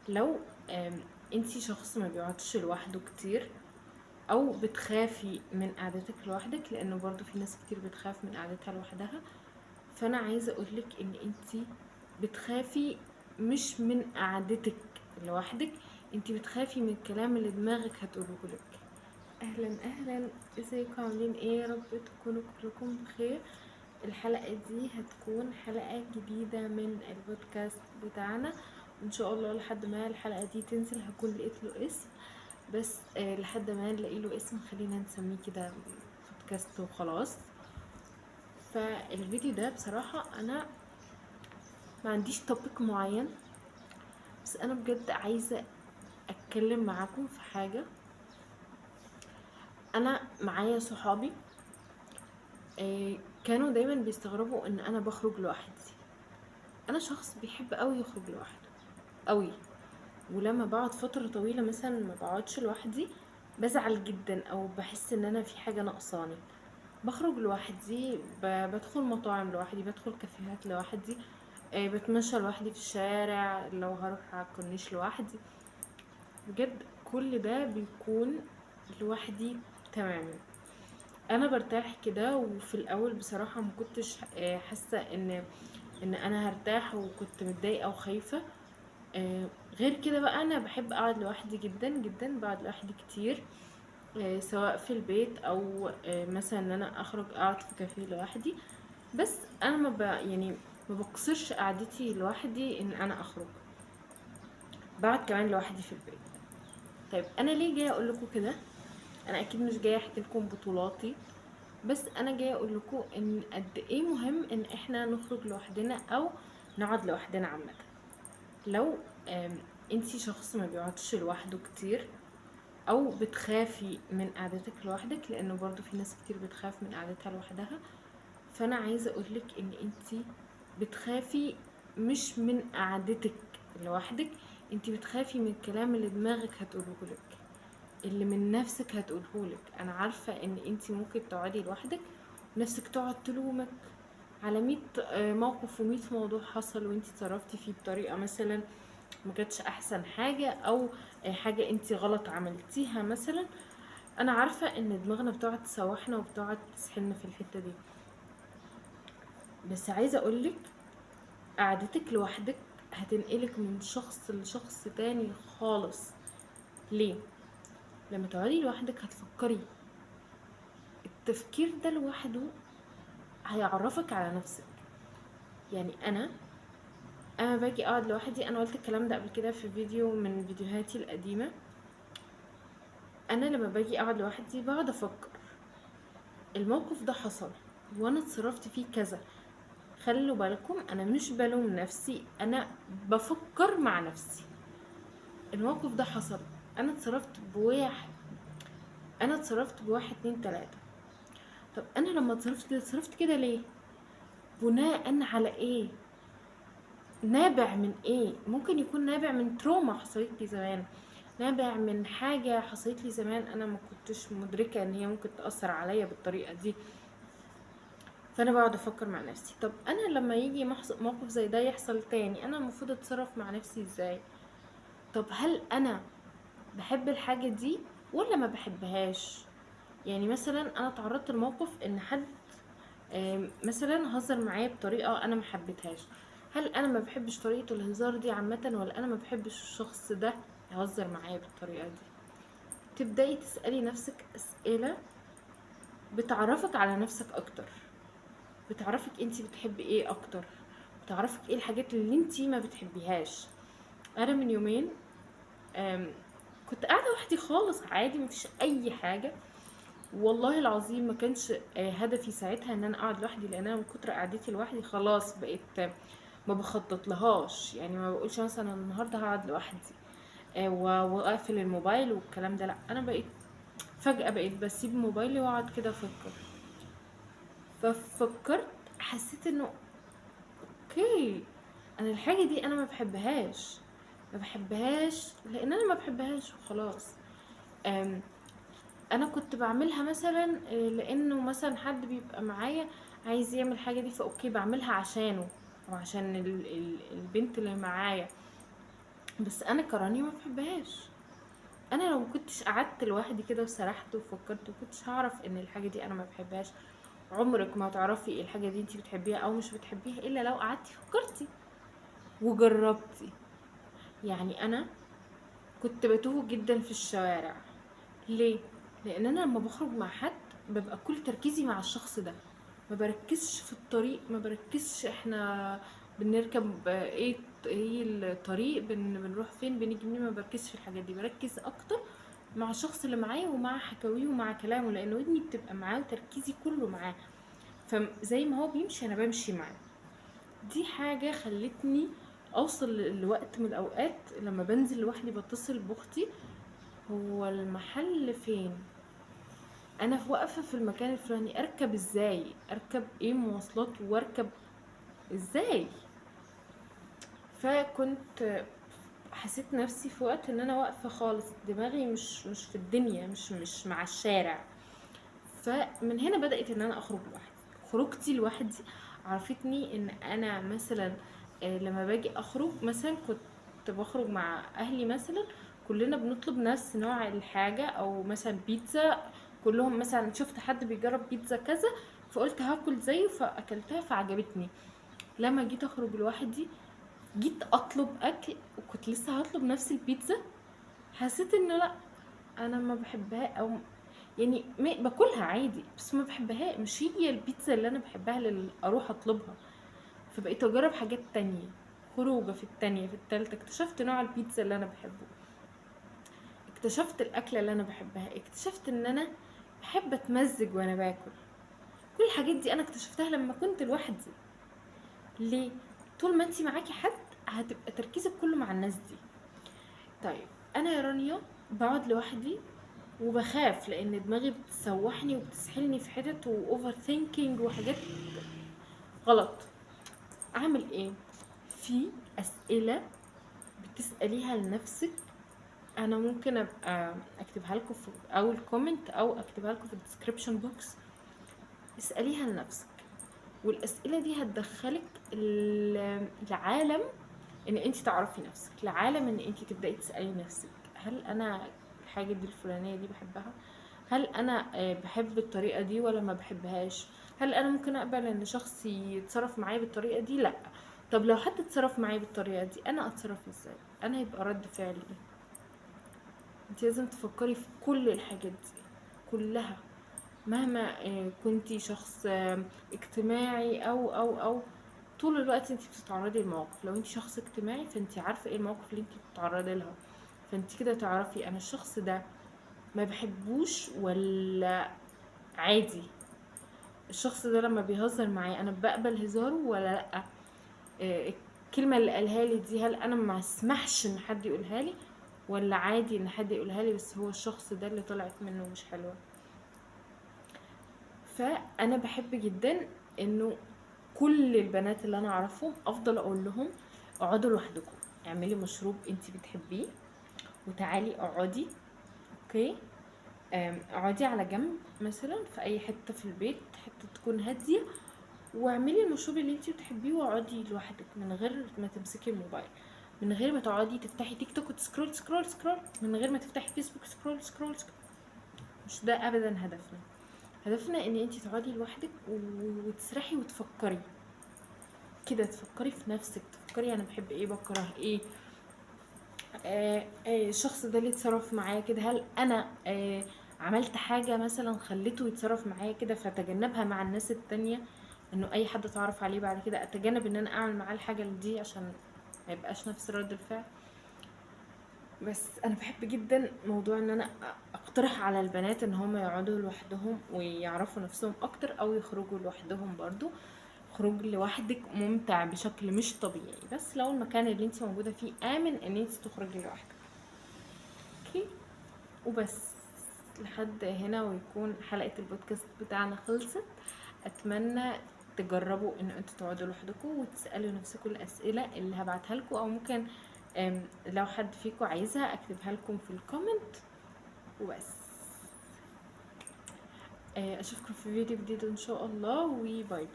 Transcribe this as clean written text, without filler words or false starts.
لو انتي شخص ما بيقعدش لوحده كتير او بتخافي من قعدتك لوحدك، لانه برضو في ناس كتير بتخاف من قعدتها لوحدها. فانا عايزه اقولك ان انتي بتخافي مش من قعدتك لوحدك، انتي بتخافي من الكلام اللي دماغك هتقولهولك. اهلا اهلا، ازيكم عاملين ايه؟ يا رب تكونوا كلكم بخير. الحلقة دي هتكون حلقة جديدة من البودكاست بتاعنا، وان شاء الله لحد ما الحلقة دي تنزل هكون لقيت له اسم. بس لحد ما نلاقي له اسم خلينا نسميه كده بودكاست وخلاص. فالفيديو ده بصراحة انا ما عنديش توبيك معين، بس انا بجد عايزة اتكلم معاكم في حاجة. انا معايا صحابي كانوا دايما بيستغربوا ان انا بخرج لوحدي. انا شخص بيحب قوي يخرج لوحده قوي، ولما بقعد فترة طويلة مثلا ما بقعدش لوحدي بزعل جدا او بحس ان انا في حاجة ناقصاني. بخرج لوحدي، بدخل مطاعم لوحدي، بدخل كافيهات لوحدي، بتمشى لوحدي في الشارع، لو هروح على الكورنيش لوحدي. بجد كل ده بيكون لوحدي تماما. انا برتاح كده، وفي الاول بصراحة ما كنتش حاسة ان انا هرتاح، وكنت متضايقة وخايفة. غير كده بقى انا بحب اقعد لوحدي جدا جدا، بقعد لوحدي كتير. سواء في البيت او مثلا ان انا اخرج اقعد في كافيه لوحدي. بس انا ما يعني ما بقصرش قعدتي لوحدي ان انا اخرج، بقعد كمان لوحدي في البيت. طيب انا ليه جايه اقول لكم كده؟ انا اكيد مش جايه احكي لكم بطولاتي، بس انا جايه اقول لكم ان قد ايه مهم ان احنا نخرج لوحدنا او نقعد لوحدنا عامه. لو انتي شخص ما بيقعدش لوحده كتير او بتخافي من قعدتك لوحدك، لانه برضو في ناس كتير بتخاف من قعدتها لوحدها. فانا عايزه اقولك ان انتي بتخافي مش من قعدتك لوحدك، انتي بتخافي من الكلام اللي دماغك هتقولهولك، اللي من نفسك هتقولهولك. انا عارفه ان انتي ممكن تقعدي لوحدك ونفسك تقعد تلومك على 100 موقف و100 موضوع حصل، وانتي تصرفتي فيه بطريقه مثلا ما كانتش احسن حاجه، او حاجه انتي غلط عملتيها مثلا. انا عارفه ان دماغنا بتقعد تسوحنا وبتقعد تسحلنا في الحته دي، بس عايزه اقولك قعدتك لوحدك هتنقلك من شخص لشخص تاني خالص. ليه؟ لما تقعدي لوحدك هتفكري، التفكير ده لوحده هيعرفك على نفسك. يعني انا باجي اقعد لوحدي، انا قلت الكلام ده قبل كده في فيديو من فيديوهاتي القديمه. انا لما باجي اقعد لوحدي بقعد افكر الموقف ده حصل وانا اتصرفت فيه كذا. خلوا بالكم انا مش بلوم نفسي، انا بفكر مع نفسي. الموقف ده حصل، انا اتصرفت بواحد، انا اتصرفت بواحد اتنين تلاتة. طب انا لما اتصرفت كده ليه؟ بناء على ايه؟ نابع من ايه؟ ممكن يكون نابع من تروما حصلت لي زمان، نابع من حاجة حصلت لي زمان انا ما كنتش مدركة ان هي ممكن تأثر عليا بالطريقة دي. فانا بقعد افكر مع نفسي، طب انا لما يجي موقف زي ده يحصل تاني انا المفروض اتصرف مع نفسي ازاي؟ طب هل انا بحب الحاجة دي ولا ما بحبهاش؟ يعني مثلا انا تعرضت لموقف ان حد مثلا هزر معايا بطريقة انا ما حبيتهاش. هل انا ما بحبش طريقة الهزار دي عامة، ولا انا ما بحبش الشخص ده يهزر معايا بالطريقة دي؟ تبدأي تسألي نفسك اسئلة بتعرفك على نفسك اكتر، بتعرفك انتي بتحبي ايه اكتر، بتعرفك ايه الحاجات اللي انتي ما بتحبيهاش. انا من يومين كنت قاعده وحدي خالص عادي، مفيش اي حاجه. والله العظيم ما كانش هدفي ساعتها ان انا اقعد لوحدي، لان انا من كتر قعدتي لوحدي خلاص بقيت ما بخطط لهاش. يعني ما بقولش مثلا النهارده هقعد لوحدي واقفل الموبايل والكلام ده، لا. انا بقيت فجأة بقيت بسيب موبايلي واقعد كده افكر. ففكرت، حسيت انه اوكي، انا الحاجه دي انا ما بحبهاش، ما بحبهاش لان انا ما بحبهاش وخلاص. أم، انا كنت بعملها مثلا لانه مثلا حد بيبقى معايا عايز يعمل حاجه دي، فاوكي بعملها عشانه او عشان البنت اللي معايا. بس انا كرانيا ما بحبهاش. انا لو ما كنتش قعدت لوحدي كده وسرحت وفكرت، ما كنتش هعرف ان الحاجه دي انا ما بحبهاش. عمرك ما هتعرفي الحاجه دي انت بتحبيها او مش بتحبيها الا لو قعدتي فكرتي وجربتي. يعني انا كنت بتوه جدا في الشوارع. ليه؟ لان انا لما بخرج مع حد ببقى كل تركيزي مع الشخص ده، ما بركزش في الطريق، ما بركزش احنا بنركب ايه الطريق، بنروح فين، بنيجي منين، ما بركزش في الحاجات دي. بركز اكتر مع الشخص اللي معايا ومع حكاويه ومع كلامه، لان ودني بتبقى معاه وتركيزي كله معاه. فزي ما هو بيمشي انا بمشي معاه. دي حاجة خلتني اوصل لوقت من الاوقات لما بنزل لوحدي بتصل باختي: هو المحل فين؟ انا واقفة في المكان الفلاني، اركب ازاي؟ اركب ايه مواصلات واركب ازاي؟ فكنت حسيت نفسي في وقت ان انا واقفة خالص، دماغي مش في الدنيا، مش مع الشارع. فمن هنا بدأت ان انا اخرج لوحدي. خروجتي لوحدي عرفتني ان انا مثلا لما باجي اخرج مثلا، كنت بخرج مع اهلي مثلا، كلنا بنطلب نفس نوع الحاجة او مثلا بيتزا. كلهم مثلا شفت حد بيجرب بيتزا كذا، فقلت هاكل زيه فاكلتها فعجبتني. لما جيت اخرج لوحدي، جيت اطلب اكل وكنت لسه هطلب نفس البيتزا، حسيت انه لا، انا ما بحبها، او يعني باكلها عادي بس ما بحبها، مش هي البيتزا اللي انا بحبها اللي اروح اطلبها. فبقيت اجرب حاجات تانية. خروجه في التانية في التالتة اكتشفت نوع البيتزا اللي انا بحبه، اكتشفت الاكلة اللي انا بحبها، اكتشفت ان انا بحب اتمزج وانا باكل. كل الحاجات دي انا اكتشفتها لما كنت لوحدي. ليه؟ طول ما انتي معاكي حد هتبقى تركيزك كله مع الناس دي. طيب انا يا رانيا بقعد لوحدي وبخاف، لان دماغي بتسوحني وبتسحلني في حتت واوفر ثينكينج وحاجات غلط. اعمل ايه؟ في اسئله بتساليها لنفسك، انا ممكن ابقى اكتبها لكم في اول كومنت او اكتبها لكم في الديسكريبشن بوكس. اساليها لنفسك، والاسئله دي هتدخلك العالم ان انت تعرفي نفسك، لعالم ان انت تبداي تسالي نفسك: هل انا الحاجه دي الفلانيه دي بحبها؟ هل انا بحب الطريقه دي ولا ما بحبهاش؟ هل انا ممكن اقبل ان شخص يتصرف معايا بالطريقه دي؟ لا. طب لو حد اتصرف معايا بالطريقه دي انا اتصرف ازاي؟ انا هيبقى رد فعلي ايه؟ انت لازم تفكري في كل الحاجات دي كلها. مهما كنتي شخص اجتماعي او طول الوقت انت بتتعرضي لمواقف. لو انت شخص اجتماعي فانت عارفه ايه المواقف اللي انت بتتعرضي لها، فانت كده تعرفي انا الشخص ده ما بحبوش ولا عادي. الشخص ده لما بيهزر معايا انا بقبل هزاره ولا لا. الكلمه اللي قالها لي دي هل انا ما اسمحش ان حد يقولها لي، ولا عادي ان حد يقولها لي بس هو الشخص ده اللي طلعت منه مش حلوه. فانا بحب جدا انه كل البنات اللي انا اعرفهم افضل اقول لهم: اقعدوا لوحدكم، اعملي مشروب انتي بتحبيه وتعالي اقعدي. اوكي؟ اقعدي على جنب مثلا في اي حته في البيت، حته تكون هاديه، واعملي المشروب اللي انتي بتحبيه واقعدي لوحدك من غير ما تمسكي الموبايل، من غير ما تقعدي تفتحي تيك توك وتسكرول سكرول سكرول، من غير ما تفتحي فيسبوك سكرول سكرول سكرول. مش ده ابدا هدفنا. هدفنا ان انتي تقعدي لوحدك وتسرحي وتفكري كده، تفكري في نفسك، تفكري انا بحب ايه، بكره ايه. الشخص ده اللي اتصرف معايا كده، هل انا عملت حاجة مثلا خليته يتصرف معايا كده فتجنبها مع الناس التانية، انه اي حد اتعرف عليه بعد كده اتجنب ان انا اعمل معاه الحاجة دي عشان ما يبقاش نفس رد الفعل. بس انا بحب جدا موضوع ان انا اقترح على البنات ان هم يقعدوا لوحدهم ويعرفوا نفسهم اكتر او يخرجوا لوحدهم برضو. خروج لوحدك ممتع بشكل مش طبيعي، بس لو المكان اللي انت موجودة فيه آمن ان انت تخرجي لوحدك. اوكي؟ وبس. لحد هنا ويكون حلقة البودكاست بتاعنا خلصت. اتمنى تجربوا ان انتوا تقعدوا لوحدكم وتسألوا نفسكم الاسئلة اللي هبعتها لكم، او ممكن لو حد فيكم عايزها اكتبها لكم في الكومنت. وبس. اشوفكم في فيديو جديد ان شاء الله، وباي باي.